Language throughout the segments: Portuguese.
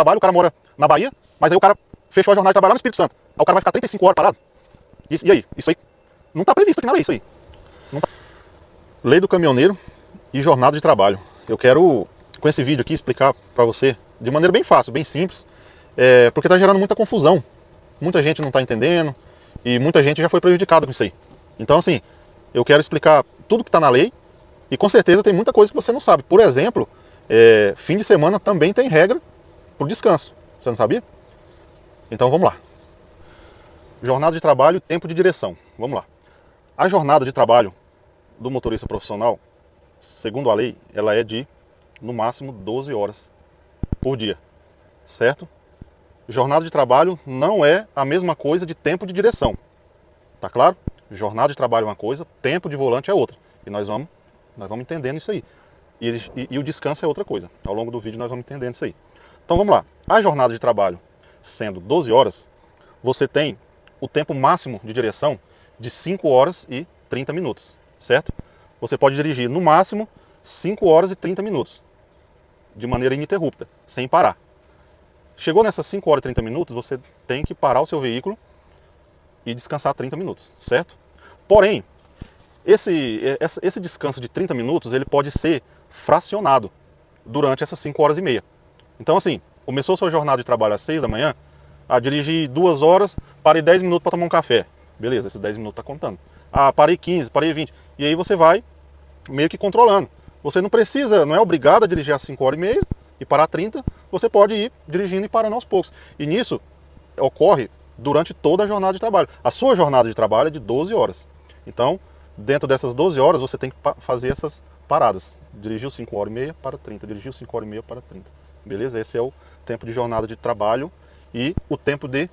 trabalho, o cara mora na Bahia, mas aí o cara fechou a jornada de trabalho lá no Espírito Santo. Aí o cara vai ficar 35 horas parado. E aí? Isso aí não está previsto aqui na lei, isso aí. Não tá. Lei do caminhoneiro e jornada de trabalho. Eu quero, com esse vídeo aqui, explicar para você de maneira bem fácil, bem simples, porque está gerando muita confusão. Muita gente não está entendendo e muita gente já foi prejudicada com isso aí. Então, assim, eu quero explicar tudo que está na lei e com certeza tem muita coisa que você não sabe. Por exemplo, fim de semana também tem regra para o descanso. Você não sabia? Então vamos lá. Jornada de trabalho e tempo de direção. Vamos lá. A jornada de trabalho do motorista profissional, segundo a lei, ela é de, no máximo, 12 horas por dia. Certo? Jornada de trabalho não é a mesma coisa de tempo de direção. Tá claro? Jornada de trabalho é uma coisa, tempo de volante é outra. E nós vamos entendendo isso aí. E o descanso é outra coisa. Ao longo do vídeo nós vamos entendendo isso aí. Então vamos lá. A jornada de trabalho sendo 12 horas, você tem o tempo máximo de direção de 5 horas e 30 minutos. Certo? Você pode dirigir no máximo 5 horas e 30 minutos. De maneira ininterrupta, sem parar. Chegou nessas 5 horas e 30 minutos, você tem que parar o seu veículo e descansar 30 minutos, certo? Porém, esse descanso de 30 minutos, ele pode ser fracionado durante essas 5 horas e meia. Então, assim, começou a sua jornada de trabalho às 6 da manhã, dirigi 2 horas, parei 10 minutos para tomar um café. Beleza, esses 10 minutos tá contando. Parei 15, parei 20. E aí você vai meio que controlando. Você não precisa, não é obrigado a dirigir às 5 horas e meia e parar 30, você pode ir dirigindo e parando aos poucos. E nisso ocorre durante toda a jornada de trabalho. A sua jornada de trabalho é de 12 horas. Então, dentro dessas 12 horas, você tem que fazer essas paradas. Dirigiu 5 horas e meia, para 30. Dirigiu 5 horas e meia, para 30. Beleza? Esse é o tempo de jornada de trabalho e o tempo de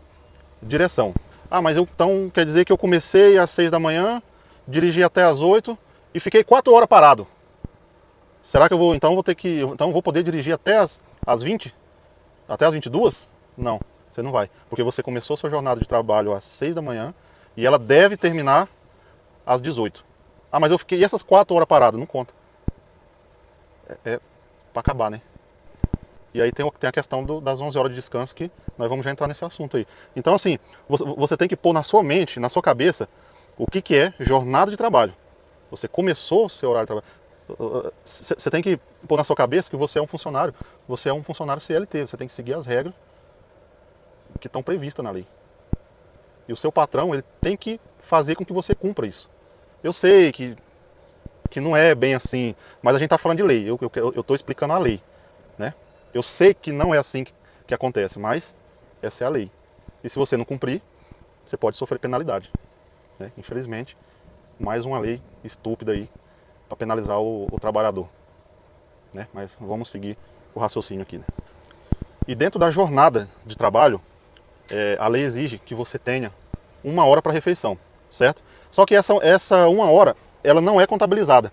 direção. Mas então quer dizer que eu comecei às 6 da manhã, dirigi até às 8 e fiquei 4 horas parado. Será que eu vou, então vou poder dirigir até as 20? Até as 22? Não, você não vai. Porque você começou a sua jornada de trabalho às 6 da manhã e ela deve terminar às 18. Mas eu fiquei essas 4 horas parado, não conta. É para acabar, né? E aí tem a questão das 11 horas de descanso que nós vamos já entrar nesse assunto aí. Então, assim, você tem que pôr na sua mente, na sua cabeça, o que é jornada de trabalho. Você começou o seu horário de trabalho. Você tem que pôr na sua cabeça que você é um funcionário CLT, você tem que seguir as regras que estão previstas na lei. E o seu patrão, ele tem que fazer com que você cumpra isso. Eu sei que não é bem assim, mas a gente está falando de lei, eu estou explicando a lei, né? Eu sei que não é assim que acontece, mas essa é a lei. E se você não cumprir, você pode sofrer penalidade, né? Infelizmente, mais uma lei estúpida aí, para penalizar o trabalhador, né? Mas vamos seguir o raciocínio aqui, né? E dentro da jornada de trabalho, a lei exige que você tenha 1 hora para refeição, certo? Só que essa 1 hora, ela não é contabilizada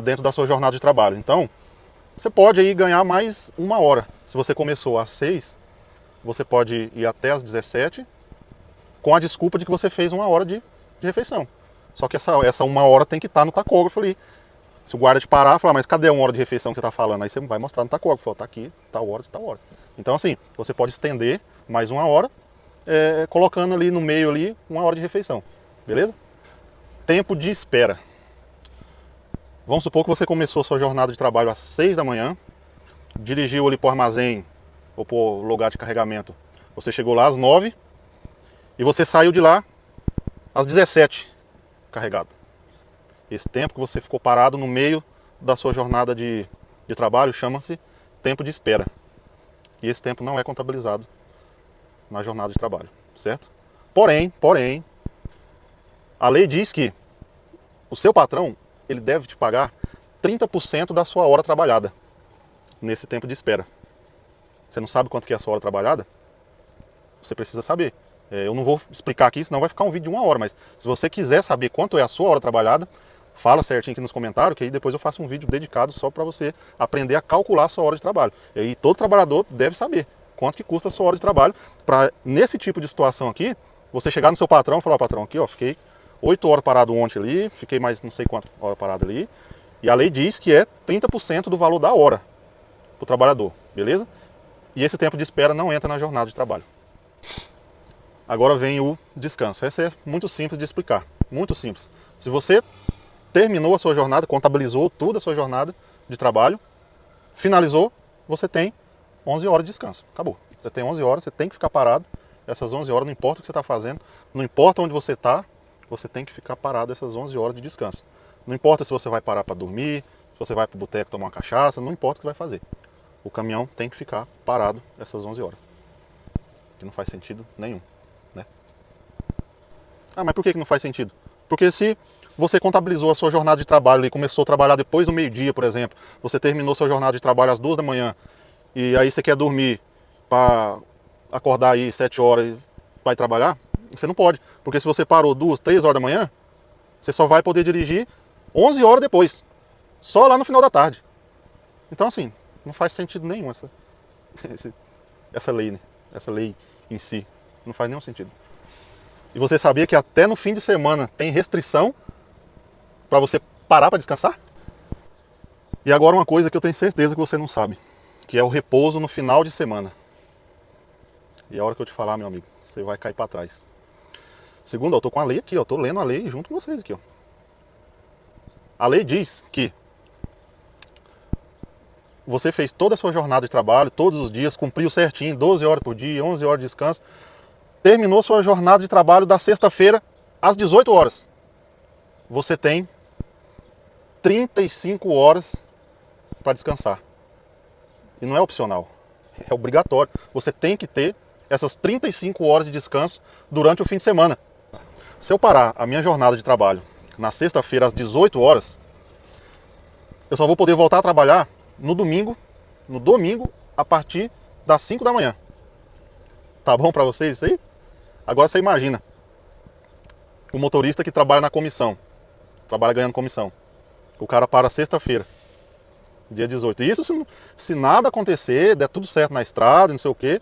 dentro da sua jornada de trabalho. Então, você pode aí ganhar mais 1 hora. Se você começou às 6, você pode ir até às 17, com a desculpa de que você fez 1 hora de refeição. Só que essa 1 hora tem que estar no tacógrafo ali. Se o guarda te parar, falar, mas cadê a 1 hora de refeição que você está falando? Aí você vai mostrar no tacógrafo, fala, tá aqui, tal hora, tal hora. Então assim, você pode estender mais 1 hora, colocando ali no meio ali 1 hora de refeição, beleza? Tempo de espera. Vamos supor que você começou a sua jornada de trabalho às 6 da manhã, dirigiu ali para o armazém ou para o lugar de carregamento. Você chegou lá às 9 e você saiu de lá às 17. Carregado. Esse tempo que você ficou parado no meio da sua jornada de trabalho chama-se tempo de espera. E esse tempo não é contabilizado na jornada de trabalho, certo? Porém, a lei diz que o seu patrão, ele deve te pagar 30% da sua hora trabalhada nesse tempo de espera. Você não sabe quanto que é a sua hora trabalhada? Você precisa saber. Eu não vou explicar aqui, senão vai ficar um vídeo de 1 hora, mas se você quiser saber quanto é a sua hora trabalhada, fala certinho aqui nos comentários, que aí depois eu faço um vídeo dedicado só para você aprender a calcular a sua hora de trabalho. E aí todo trabalhador deve saber quanto que custa a sua hora de trabalho, para nesse tipo de situação aqui, você chegar no seu patrão e falar, patrão, aqui ó, fiquei 8 horas parado ontem ali, fiquei mais não sei quantas horas parado ali, e a lei diz que é 30% do valor da hora para o trabalhador, beleza? E esse tempo de espera não entra na jornada de trabalho. Agora vem o descanso. Esse é muito simples de explicar, muito simples. Se você terminou a sua jornada, contabilizou toda a sua jornada de trabalho, finalizou, você tem 11 horas de descanso. Acabou. Você tem 11 horas, você tem que ficar parado. Essas 11 horas, não importa o que você está fazendo, não importa onde você está, você tem que ficar parado essas 11 horas de descanso. Não importa se você vai parar para dormir, se você vai para o boteco tomar uma cachaça, não importa o que você vai fazer. O caminhão tem que ficar parado essas 11 horas. Que não faz sentido nenhum, né? Ah, mas por que não faz sentido? Porque se você contabilizou a sua jornada de trabalho e começou a trabalhar depois do meio-dia, por exemplo, você terminou sua jornada de trabalho às 2 da manhã, e aí você quer dormir para acordar aí 7 horas e vai trabalhar, você não pode. Porque se você parou 2, 3 horas da manhã, você só vai poder dirigir 11 horas depois. Só lá no final da tarde. Então assim, não faz sentido nenhum essa lei, né? Essa lei em si. Não faz nenhum sentido. E você sabia que até no fim de semana tem restrição para você parar para descansar? E agora uma coisa que eu tenho certeza que você não sabe, que é o repouso no final de semana. E a hora que eu te falar, meu amigo, você vai cair para trás. Segundo, eu tô com a lei aqui, ó, tô lendo a lei junto com vocês aqui, ó. A lei diz que você fez toda a sua jornada de trabalho, todos os dias, cumpriu certinho, 12 horas por dia, 11 horas de descanso, terminou sua jornada de trabalho da sexta-feira às 18 horas. Você tem 35 horas para descansar. E não é opcional, é obrigatório. Você tem que ter essas 35 horas de descanso durante o fim de semana. Se eu parar a minha jornada de trabalho na sexta-feira às 18 horas, eu só vou poder voltar a trabalhar no domingo a partir das 5 da manhã. Tá bom para vocês isso aí? Agora você imagina o motorista que trabalha na comissão, trabalha ganhando comissão. O cara para sexta-feira, dia 18. E isso se nada acontecer, der tudo certo na estrada, não sei o que,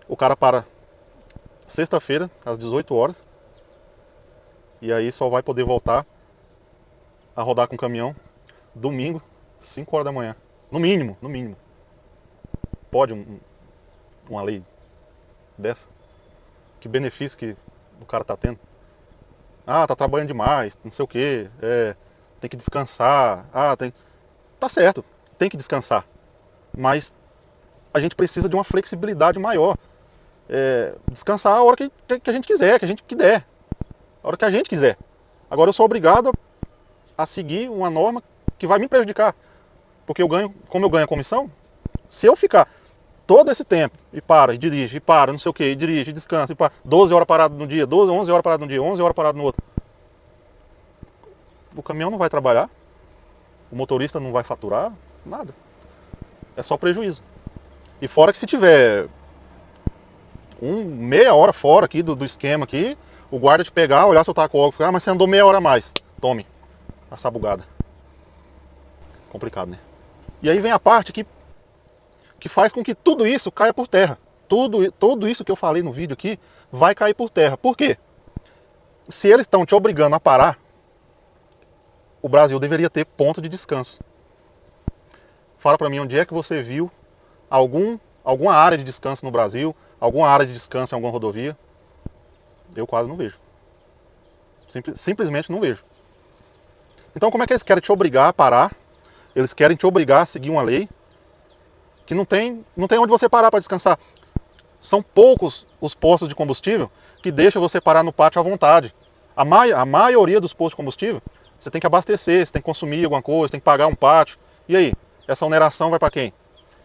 o cara para sexta-feira às 18 horas e aí só vai poder voltar a rodar com o caminhão domingo, 5 horas da manhã. No mínimo, no mínimo. Pode uma lei dessa? Que benefício que o cara tá tendo? Ah, tá trabalhando demais, não sei o que, tem que descansar. Tá certo, tem que descansar. Mas a gente precisa de uma flexibilidade maior. Descansar a hora que a gente quiser, que a gente der. A hora que a gente quiser. Agora eu sou obrigado a seguir uma norma que vai me prejudicar. Porque como eu ganho a comissão, se eu ficar todo esse tempo, e para, e dirige, e para, não sei o que, e dirige, e descansa, e para, 12 horas parado no dia, 11 horas parado no dia, 11 horas parado no outro, o caminhão não vai trabalhar, o motorista não vai faturar, nada. É só prejuízo. E fora que se tiver meia hora fora aqui do esquema aqui, o guarda te pegar, olhar seu taco-óleo e falar, mas você andou meia hora a mais. Tome, a sabugada. Complicado, né? E aí vem a parte que faz com que tudo isso caia por terra. Tudo isso que eu falei no vídeo aqui vai cair por terra. Por quê? Se eles estão te obrigando a parar, o Brasil deveria ter ponto de descanso. Fala pra mim onde é que você viu alguma área de descanso no Brasil, alguma área de descanso em alguma rodovia. Eu quase não vejo. Simplesmente não vejo. Então como é que eles querem te obrigar a parar? Eles querem te obrigar a seguir uma lei que não tem onde você parar para descansar. São poucos os postos de combustível que deixam você parar no pátio à vontade. A maioria dos postos de combustível, você tem que abastecer, você tem que consumir alguma coisa, você tem que pagar um pátio. E aí, essa oneração vai para quem?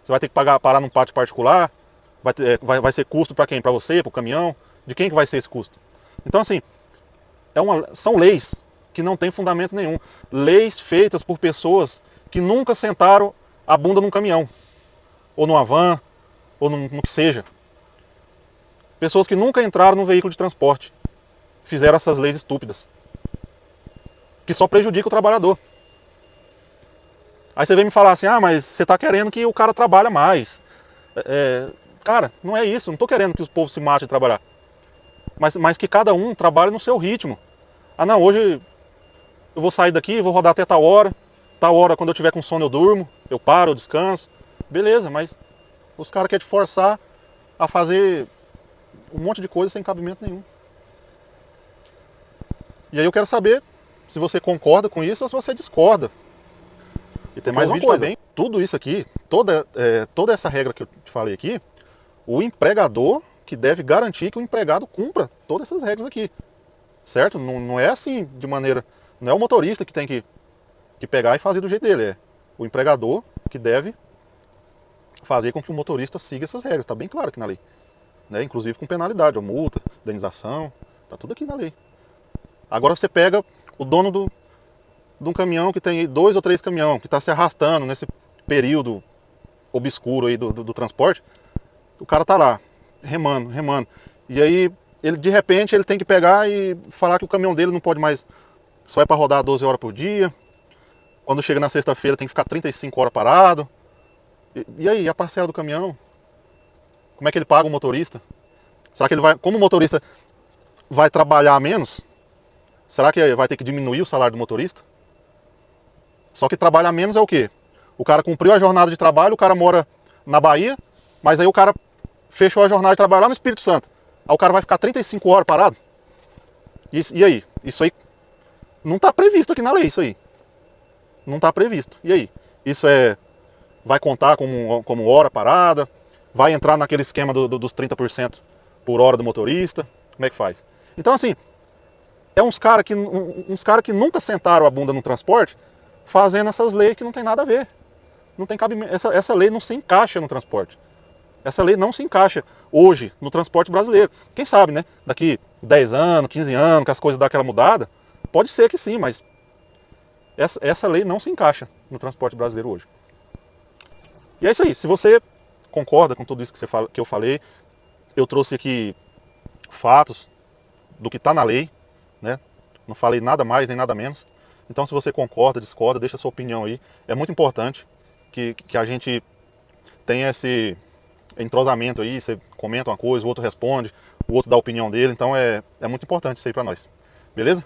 Você vai ter que parar num pátio particular? Vai ser custo para quem? Para você, para o caminhão? De quem que vai ser esse custo? Então assim, são leis que não têm fundamento nenhum. Leis feitas por pessoas que nunca sentaram a bunda num caminhão, ou numa van, ou no que seja. Pessoas que nunca entraram num veículo de transporte, fizeram essas leis estúpidas, que só prejudicam o trabalhador. Aí você vem me falar assim, mas você está querendo que o cara trabalhe mais. Cara, não é isso, não estou querendo que o povo se mate de trabalhar. Mas que cada um trabalhe no seu ritmo. Não, hoje eu vou sair daqui, vou rodar até tal hora quando eu tiver com sono eu durmo, eu paro, eu descanso. Beleza, mas Os caras querem te forçar a fazer um monte de coisa sem cabimento nenhum. E aí eu quero saber se você concorda com isso ou se você discorda. E tem mais uma coisa, hein? Tudo isso aqui, toda essa regra que eu te falei aqui, o empregador que deve garantir que o empregado cumpra todas essas regras aqui. Certo? Não é assim de maneira... Não é o motorista que tem que pegar e fazer do jeito dele. É o empregador que deve fazer com que o motorista siga essas regras. Está bem claro aqui na lei. Né? Inclusive com penalidade, multa, indenização. Está tudo aqui na lei. Agora você pega o dono de um caminhão que tem 2 ou 3 caminhões, que está se arrastando nesse período obscuro aí do transporte. O cara está lá, remando. E aí, de repente, ele tem que pegar e falar que o caminhão dele não pode mais, só é para rodar 12 horas por dia. Quando chega na sexta-feira tem que ficar 35 horas parado. E aí, a parcela do caminhão? Como é que ele paga o motorista? Será que ele vai, como o motorista vai trabalhar menos, será que vai ter que diminuir o salário do motorista? Só que trabalhar menos é o quê? O cara cumpriu a jornada de trabalho, o cara mora na Bahia, mas aí o cara fechou a jornada de trabalho lá no Espírito Santo. Aí o cara vai ficar 35 horas parado? E aí? Isso aí não está previsto aqui na lei, isso aí. Não está previsto. E aí? Isso vai contar como hora parada? Vai entrar naquele esquema dos 30% por hora do motorista? Como é que faz? Então assim, é uns caras que nunca sentaram a bunda no transporte fazendo essas leis que não tem nada a ver. Não tem cabimento. Essa lei não se encaixa no transporte. Essa lei não se encaixa hoje no transporte brasileiro. Quem sabe, né? Daqui 10 anos, 15 anos, que as coisas dão aquela mudada, pode ser que sim, mas essa lei não se encaixa no transporte brasileiro hoje. E é isso aí. Se você concorda com tudo isso que eu falei, eu trouxe aqui fatos do que está na lei, né? Não falei nada mais nem nada menos. Então, se você concorda, discorda, deixa a sua opinião aí. É muito importante que a gente tenha esse entrosamento aí. Você comenta uma coisa, o outro responde, o outro dá a opinião dele. Então, é muito importante isso aí para nós. Beleza?